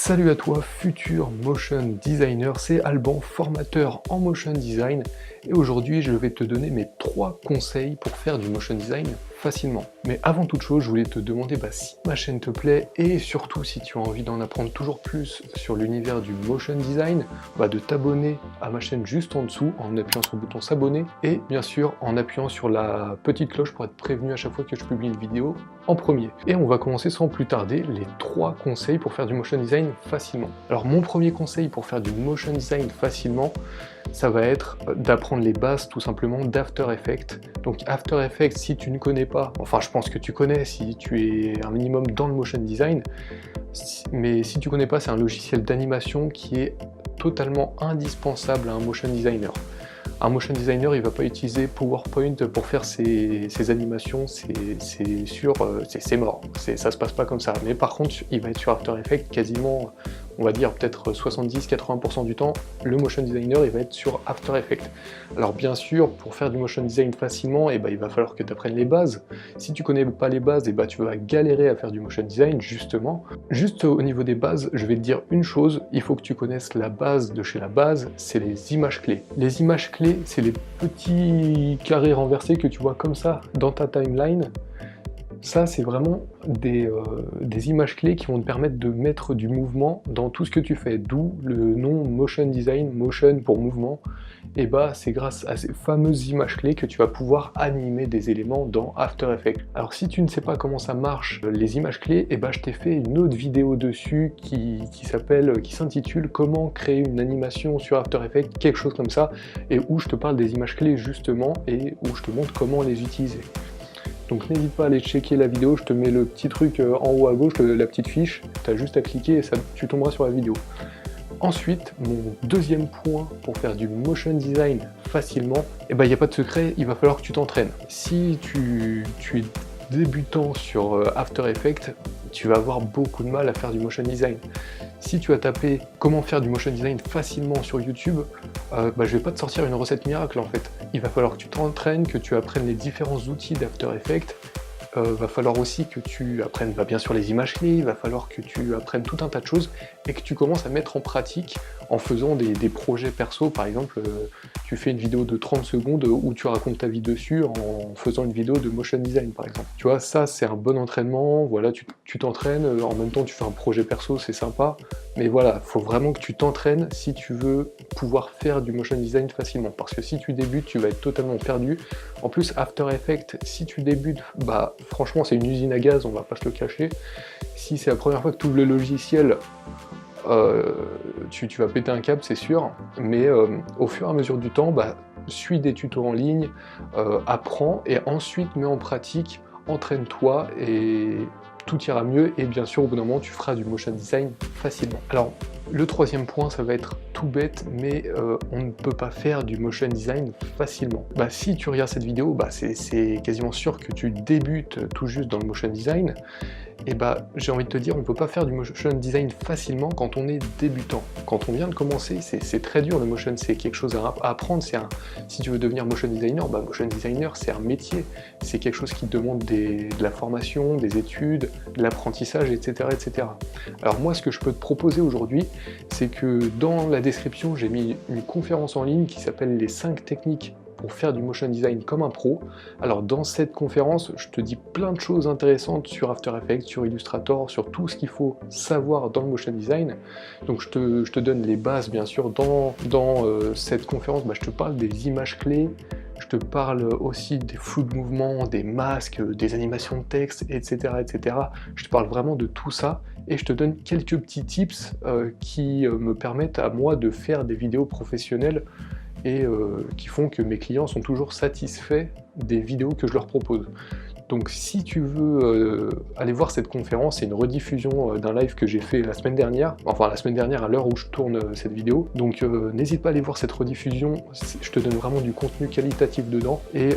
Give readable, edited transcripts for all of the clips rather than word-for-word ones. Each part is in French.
Salut à toi, futur motion designer, c'est Alban, formateur en motion design, et aujourd'hui je vais te donner mes 3 conseils pour faire du motion design facilement. Mais avant toute chose, je voulais te demander si ma chaîne te plaît, et surtout si tu as envie d'en apprendre toujours plus sur l'univers du motion design, de t'abonner à ma chaîne juste en dessous, en appuyant sur le bouton s'abonner, et bien sûr en appuyant sur la petite cloche pour être prévenu à chaque fois que je publie une vidéo en premier. Et on va commencer sans plus tarder les 3 conseils pour faire du motion design facilement. Alors mon premier conseil pour faire du motion design facilement, ça va être d'apprendre les bases tout simplement d'After Effects. Donc After Effects, si tu ne connais pas, enfin je pense que tu connais si tu es un minimum dans le motion design, mais si tu connais pas, c'est un logiciel d'animation qui est totalement indispensable à un motion designer. Un motion designer, il va pas utiliser PowerPoint pour faire ses animations, c'est sûr, c'est mort, ça se passe pas comme ça. Mais par contre, il va être sur After Effects quasiment, on va dire peut-être 70-80% du temps, le motion designer, il va être sur After Effects. Alors bien sûr, pour faire du motion design facilement, il va falloir que tu apprennes les bases. Si tu connais pas les bases, tu vas galérer à faire du motion design, justement. Juste au niveau des bases, je vais te dire une chose, il faut que tu connaisses la base de chez la base, c'est les images clés. Les images clés, c'est les petits carrés renversés que tu vois comme ça dans ta timeline. Ça, c'est vraiment des images clés qui vont te permettre de mettre du mouvement dans tout ce que tu fais, d'où le nom motion design, motion pour mouvement. Et c'est grâce à ces fameuses images clés que tu vas pouvoir animer des éléments dans After Effects. Alors si tu ne sais pas comment ça marche, les images clés, je t'ai fait une autre vidéo dessus qui s'intitule Comment créer une animation sur After Effects, quelque chose comme ça, et où je te parle des images clés justement, et où je te montre comment les utiliser. Donc n'hésite pas à aller checker la vidéo, je te mets le petit truc en haut à gauche, la petite fiche, tu as juste à cliquer et tu tomberas sur la vidéo. Ensuite, mon deuxième point pour faire du motion design facilement, il n'y a pas de secret, il va falloir que tu t'entraînes. Si tu es débutant sur After Effects, tu vas avoir beaucoup de mal à faire du motion design. Si tu as tapé comment faire du motion design facilement sur YouTube, je vais pas te sortir une recette miracle en fait. Il va falloir que tu t'entraînes, que tu apprennes les différents outils d'After Effects. Va falloir aussi que tu apprennes bien sûr les images clés, il va falloir que tu apprennes tout un tas de choses et que tu commences à mettre en pratique en faisant des projets perso. Par exemple, tu fais une vidéo de 30 secondes où tu racontes ta vie dessus en faisant une vidéo de motion design par exemple. Tu vois, ça c'est un bon entraînement, voilà, tu t'entraînes, en même temps tu fais un projet perso, c'est sympa, mais voilà, faut vraiment que tu t'entraînes si tu veux pouvoir faire du motion design facilement, parce que si tu débutes, tu vas être totalement perdu. En plus, After Effects, si tu débutes, franchement c'est une usine à gaz, on va pas se le cacher. Si c'est la première fois que tu ouvres le logiciel, tu vas péter un câble, c'est sûr, mais au fur et à mesure du temps, suis des tutos en ligne, apprends, et ensuite mets en pratique, entraîne-toi, et tout ira mieux, et bien sûr au bout d'un moment tu feras du motion design facilement. Alors le troisième point, ça va être tout bête, mais on ne peut pas faire du motion design facilement. Si tu regardes cette vidéo, c'est quasiment sûr que tu débutes tout juste dans le motion design, et j'ai envie de te dire, on peut pas faire du motion design facilement quand on est débutant. Quand on vient de commencer, c'est très dur le motion, c'est quelque chose à apprendre, si tu veux devenir motion designer, motion designer c'est un métier, c'est quelque chose qui demande de la formation, des études, de l'apprentissage, etc., etc. Alors moi, ce que je peux te proposer aujourd'hui, c'est que dans la description, j'ai mis une conférence en ligne qui s'appelle les 5 techniques pour faire du motion design comme un pro. Alors dans cette conférence, je te dis plein de choses intéressantes sur After Effects, sur Illustrator, sur tout ce qu'il faut savoir dans le motion design. Donc je te donne les bases bien sûr. Dans cette conférence, je te parle des images clés, je te parle aussi des flous de mouvement, des masques, des animations de texte, etc., etc. Je te parle vraiment de tout ça, et je te donne quelques petits tips qui me permettent à moi de faire des vidéos professionnelles et qui font que mes clients sont toujours satisfaits des vidéos que je leur propose. Donc si tu veux aller voir cette conférence, c'est une rediffusion d'un live que j'ai fait la semaine dernière, enfin la semaine dernière à l'heure où je tourne cette vidéo, donc n'hésite pas à aller voir cette rediffusion, je te donne vraiment du contenu qualitatif dedans, et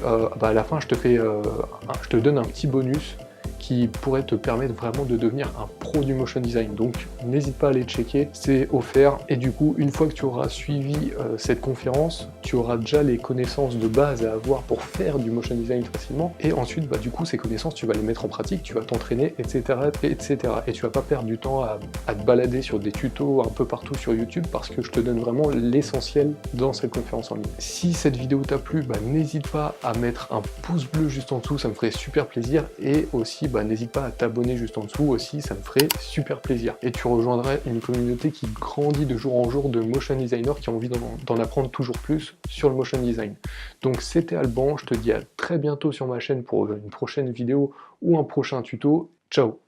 à la fin je te donne un petit bonus qui pourraient te permettre vraiment de devenir un pro du motion design. Donc n'hésite pas à les checker, c'est offert. Et du coup, une fois que tu auras suivi cette conférence, tu auras déjà les connaissances de base à avoir pour faire du motion design facilement. Et ensuite, du coup, ces connaissances, tu vas les mettre en pratique, tu vas t'entraîner, etc., etc. Et tu vas pas perdre du temps à te balader sur des tutos un peu partout sur YouTube, parce que je te donne vraiment l'essentiel dans cette conférence en ligne. Si cette vidéo t'a plu, n'hésite pas à mettre un pouce bleu juste en dessous, ça me ferait super plaisir. Et aussi, n'hésite pas à t'abonner juste en dessous aussi, ça me ferait super plaisir. Et tu rejoindrais une communauté qui grandit de jour en jour de motion designers qui ont envie d'en apprendre toujours plus sur le motion design. Donc c'était Alban, je te dis à très bientôt sur ma chaîne pour une prochaine vidéo ou un prochain tuto. Ciao!